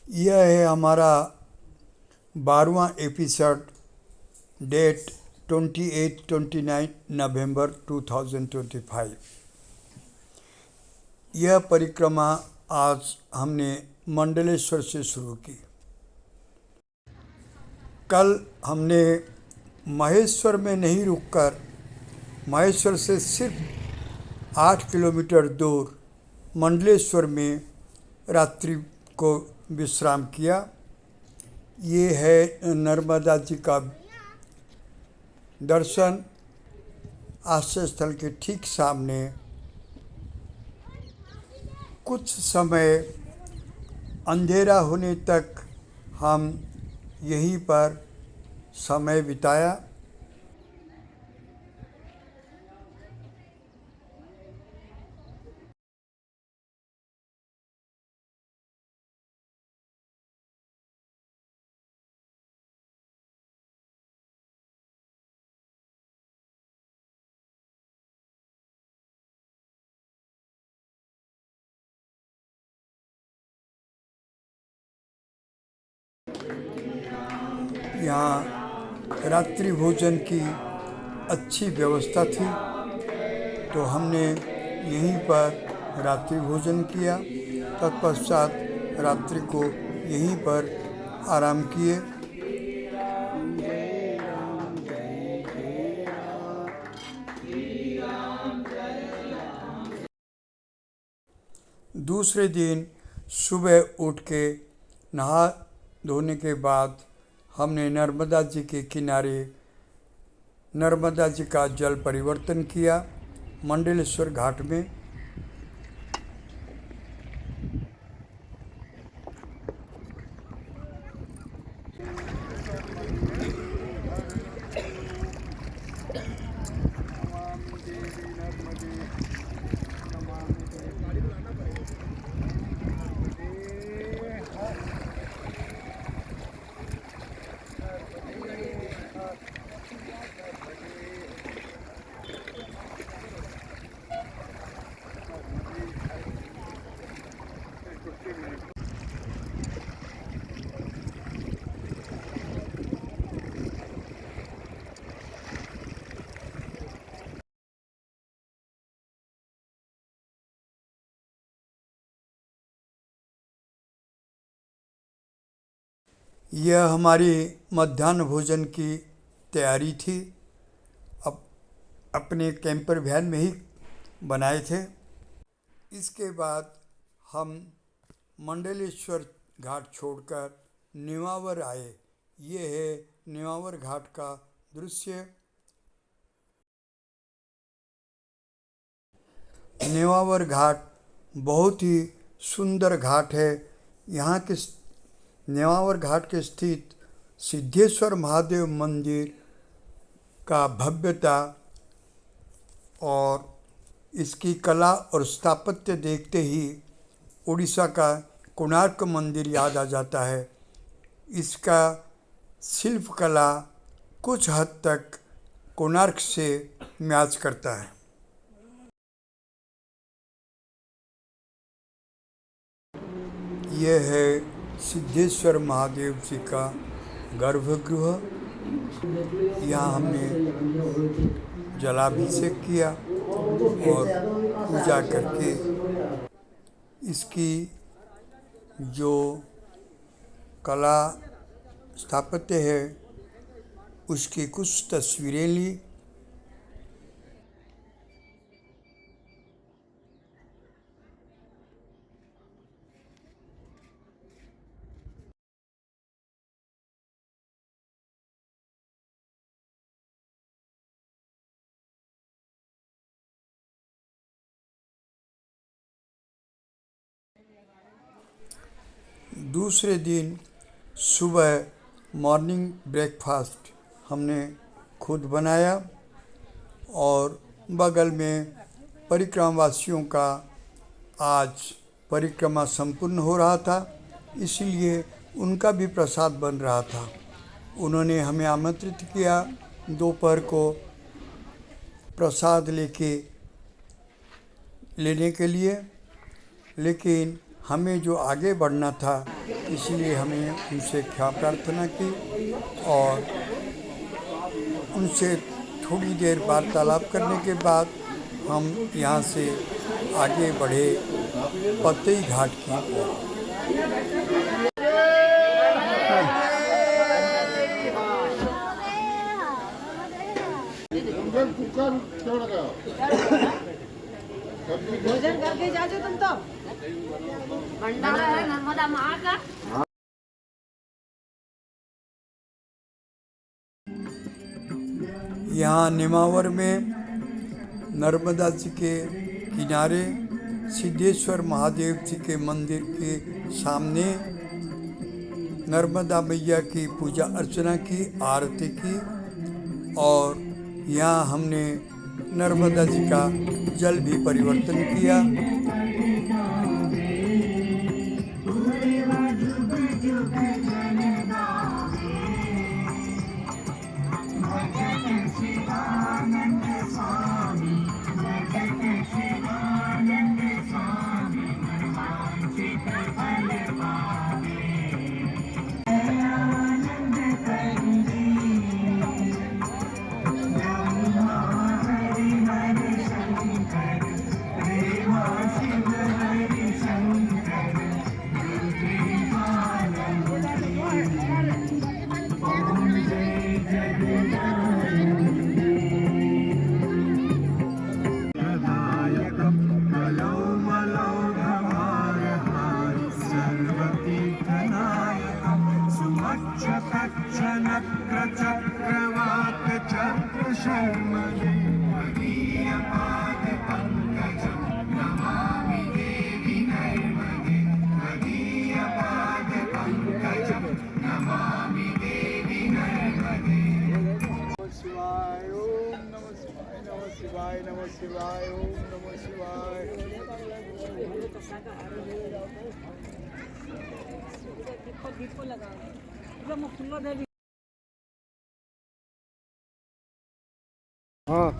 यह है हमारा 12वां एपिसोड, डेट 28-29 नवंबर 2025। यह परिक्रमा आज हमने मंडलेश्वर से शुरू की। कल हमने महेश्वर में नहीं रुककर महेश्वर से सिर्फ 8 किलोमीटर दूर मंडलेश्वर में रात्रि को विश्राम किया। ये है नर्मदा जी का दर्शन। आश्रय स्थल के ठीक सामने कुछ समय अंधेरा होने तक हम यहीं पर समय बिताया। यहाँ रात्रि भोजन की अच्छी व्यवस्था थी, तो हमने यहीं पर रात्रि भोजन किया। तत्पश्चात रात्रि को यहीं पर आराम किए। दूसरे दिन सुबह उठ के नहा धोने के बाद हमने नर्मदा जी के किनारे नर्मदा जी का जल परिवर्तन किया मंडलेश्वर घाट में। यह हमारी मध्याह्न भोजन की तैयारी थी। अब अपने कैंपर वैन में ही बनाए थे। इसके बाद हम मंडलेश्वर घाट छोड़कर नेमावर आए। ये है नेमावर घाट का दृश्य। नेमावर घाट बहुत ही सुंदर घाट है। यहाँ के नेमावर घाट के स्थित सिद्धेश्वर महादेव मंदिर का भव्यता और इसकी कला और स्थापत्य देखते ही उड़ीसा का कोणार्क मंदिर याद आ जाता है। इसका शिल्पकला कुछ हद तक कोणार्क से मैच करता है। यह है सिद्धेश्वर महादेव जी का गर्भगृह। यहाँ हमने जलाभिषेक किया और पूजा करके इसकी जो कला स्थापत्य है उसकी कुछ तस्वीरें ली। दूसरे दिन सुबह मॉर्निंग ब्रेकफास्ट हमने खुद बनाया और बगल में परिक्रमावासियों का आज परिक्रमा संपूर्ण हो रहा था, इसलिए उनका भी प्रसाद बन रहा था। उन्होंने हमें आमंत्रित किया दोपहर को प्रसाद लेने के लिए, लेकिन हमें जो आगे बढ़ना था इसलिए हमें उनसे क्षमा प्रार्थना की और उनसे थोड़ी देर वार्तालाप करने के बाद हम यहाँ से आगे बढ़े पतई घाट की ओर। भोजन करके जाओ तुम तो। भंडारा है नर्मदा माँ का। यहाँ नेमावर में नर्मदा जी के किनारे सिद्धेश्वर महादेव जी के मंदिर के सामने नर्मदा मैया की पूजा अर्चना की, आरती की और यहाँ हमने नर्मदा जी का जल भी परिवर्तन किया। शिवाय ओम नमः शिवाय नमः शिवाय नमः शिवाय ओम नमः शिवाय। दीपो लगाओ। हाँ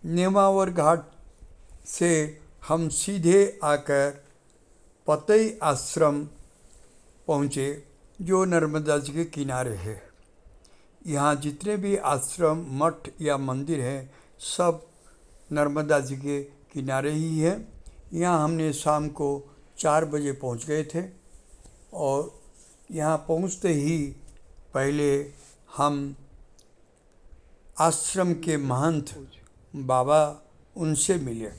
नेमावर घाट से हम सीधे आकर पतई आश्रम पहुँचे जो नर्मदा जी के किनारे है। यहाँ जितने भी आश्रम, मठ या मंदिर हैं सब नर्मदा जी के किनारे ही है। यहाँ हमने शाम को 4 बजे पहुँच गए थे और यहाँ पहुँचते ही पहले हम आश्रम के महंत बाबा उनसे मिले।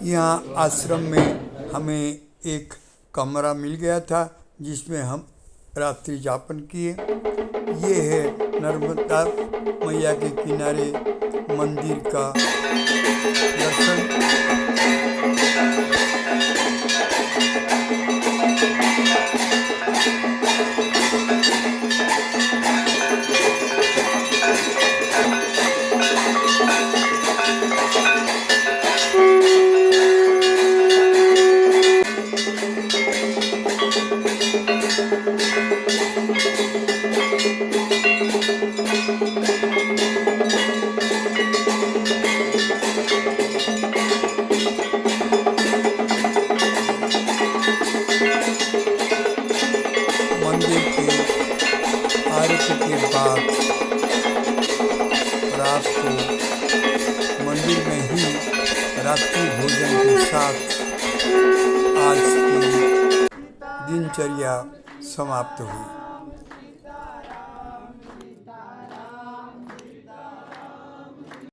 यहाँ आश्रम में हमें एक कमरा मिल गया था जिसमें हम रात्रि यापन किए। ये है नर्मदा मैया के किनारे मंदिर का दर्शन। मंदिर के आरती के बाद रात को मंदिर में ही रात्रि भोजन के साथ आज की दिनचर्या समाप्त हुई।